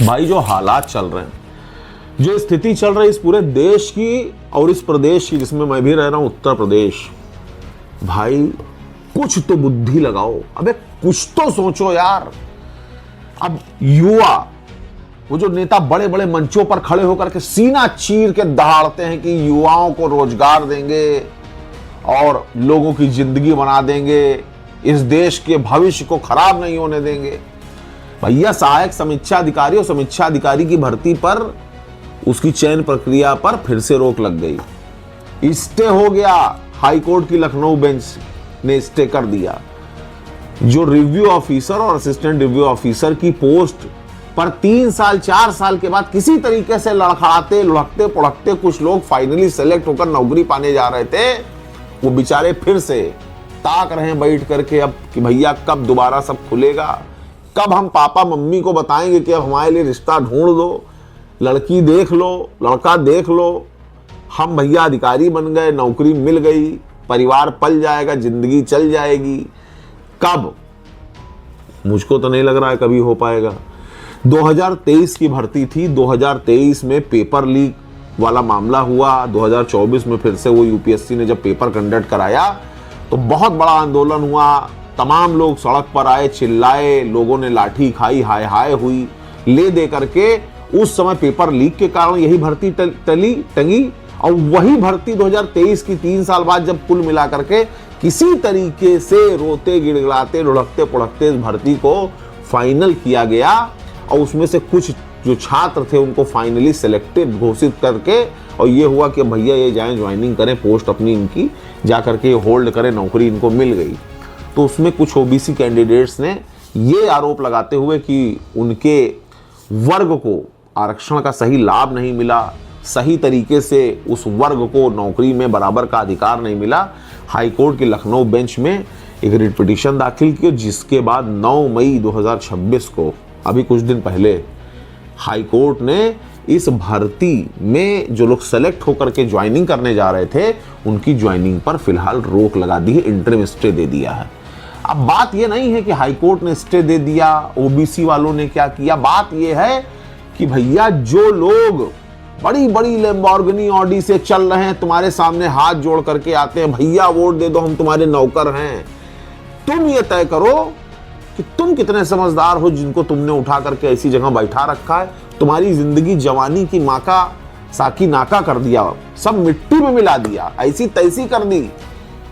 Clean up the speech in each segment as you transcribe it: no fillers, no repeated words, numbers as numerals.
भाई जो हालात चल रहे हैं, जो स्थिति चल रही है इस पूरे देश की और इस प्रदेश की जिसमें मैं भी रह रहा हूं, उत्तर प्रदेश, भाई कुछ तो बुद्धि लगाओ। अबे कुछ तो सोचो यार। अब युवा, वो जो नेता बड़े बड़े मंचों पर खड़े होकर के सीना चीर के दहाड़ते हैं कि युवाओं को रोजगार देंगे और लोगों की जिंदगी बना देंगे, इस देश के भविष्य को खराब नहीं होने देंगे। भैया सहायक समीक्षा अधिकारी और समीक्षा अधिकारी की भर्ती पर, उसकी चयन प्रक्रिया पर फिर से रोक लग गई। स्टे हो गया, हाई कोर्ट की लखनऊ बेंच ने स्टे कर दिया। जो रिव्यू ऑफिसर और असिस्टेंट रिव्यू ऑफिसर की पोस्ट पर 3 साल 4 साल के बाद किसी तरीके से लड़खड़ाते लुढ़कते पुढ़कते कुछ लोग फाइनली सेलेक्ट होकर नौकरी पाने जा रहे थे, वो बेचारे फिर से ताक रहे हैं बैठ करके अब कि भैया कब दोबारा सब खुलेगा, कब हम पापा मम्मी को बताएंगे कि अब हमारे लिए रिश्ता ढूंढ दो, लड़की देख लो, लड़का देख लो, हम भैया अधिकारी बन गए, नौकरी मिल गई, परिवार पल जाएगा, जिंदगी चल जाएगी। कब? मुझको तो नहीं लग रहा है कभी हो पाएगा। 2023 की भर्ती थी, 2023 में पेपर लीक वाला मामला हुआ, 2024 में फिर से वो यूपीएससी ने जब पेपर कंडक्ट कराया तो बहुत बड़ा आंदोलन हुआ, तमाम लोग सड़क पर आए, चिल्लाए, लोगों ने लाठी खाई, हाय हाय हुई, ले दे करके उस समय पेपर लीक के कारण यही भर्ती टंगी। और वही भर्ती 2023 की 3 साल बाद जब कुल मिला करके किसी तरीके से रोते गिड़गिड़ाते लुढ़कते पुढ़कते इस भर्ती को फाइनल किया गया और उसमें से कुछ जो छात्र थे उनको फाइनली सिलेक्टेड घोषित करके और ये हुआ कि भैया ये जाएं ज्वाइनिंग करें, पोस्ट अपनी इनकी जा करके होल्ड करें, नौकरी इनको मिल गई। तो उसमें कुछ ओबीसी कैंडिडेट्स ने ये आरोप लगाते हुए कि उनके वर्ग को आरक्षण का सही लाभ नहीं मिला, सही तरीके से उस वर्ग को नौकरी में बराबर का अधिकार नहीं मिला, हाई कोर्ट की लखनऊ बेंच में एक रिट पिटीशन दाखिल की, जिसके बाद 9 मई 2026 को, अभी कुछ दिन पहले, हाई कोर्ट ने इस भर्ती में जो लोग सेलेक्ट होकर के ज्वाइनिंग करने जा रहे थे उनकी ज्वाइनिंग पर फिलहाल रोक लगा दी है, इंटरिम स्टे दे दिया है। अब बात ये नहीं है कि हाई कोर्ट ने स्टे दे दिया, ओबीसी वालों ने क्या किया, बात ये है कि भैया जो लोग बड़ी बड़ी लैम्बोर्गिनी ऑडी से चल रहे हैं, तुम्हारे सामने हाथ जोड़ करके आते हैं, भैया वोट दे दो हम तुम्हारे नौकर हैं, तुम ये तय करो कि तुम कितने समझदार हो जिनको तुमने उठा करके ऐसी जगह बैठा रखा है, तुम्हारी जिंदगी जवानी की माका साकी नाका कर दिया, सब मिट्टी में मिला दिया, ऐसी तैसी कर दी।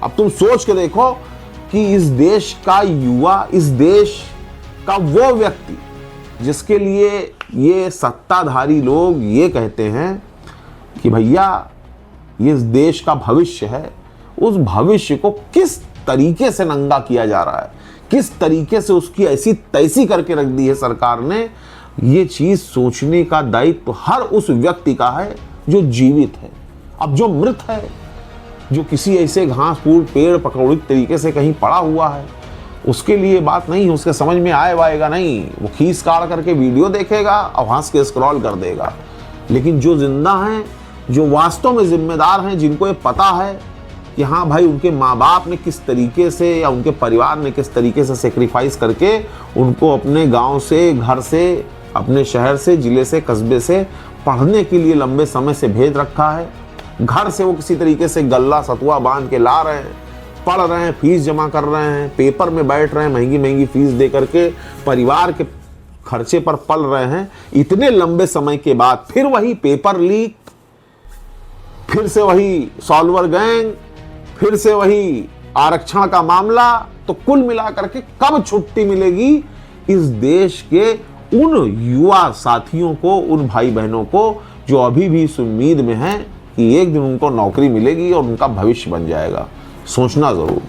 अब तुम सोच के देखो कि इस देश का युवा, इस देश का वो व्यक्ति जिसके लिए ये सत्ताधारी लोग ये कहते हैं कि भैया ये इस देश का भविष्य है, उस भविष्य को किस तरीके से नंगा किया जा रहा है, किस तरीके से उसकी ऐसी तैसी करके रख दी है सरकार ने, ये चीज सोचने का दायित्व हर उस व्यक्ति का है जो जीवित है। अब जो मृत है, जो किसी ऐसे घास फूस पेड़ पकौड़ी तरीके से कहीं पड़ा हुआ है, उसके लिए बात नहीं, उसके समझ में आएगा नहीं, वो खींच काट करके वीडियो देखेगा और हंस के स्क्रॉल कर देगा। लेकिन जो जिंदा हैं, जो वास्तव में जिम्मेदार हैं, जिनको ये पता है कि हाँ भाई उनके माँ बाप ने किस तरीके से या उनके परिवार ने किस तरीके से सेक्रीफाइस करके उनको अपने गांव से, घर से, अपने शहर से, जिले से, कस्बे से पढ़ने के लिए लंबे समय से भेज रखा है, घर से वो किसी तरीके से गल्ला सतुआ बांध के ला रहे हैं, पढ़ रहे हैं, फीस जमा कर रहे हैं, पेपर में बैठ रहे हैं, महंगी महंगी फीस दे करके परिवार के खर्चे पर पल रहे हैं, इतने लंबे समय के बाद फिर वही पेपर लीक, फिर से वही सॉल्वर गैंग, फिर से वही आरक्षण का मामला, तो कुल मिलाकर के कब छुट्टी मिलेगी इस देश के उन युवा साथियों को, उन भाई बहनों को जो अभी भी इस उम्मीद में हैं कि एक दिन उनको नौकरी मिलेगी और उनका भविष्य बन जाएगा। सोचना जरूर।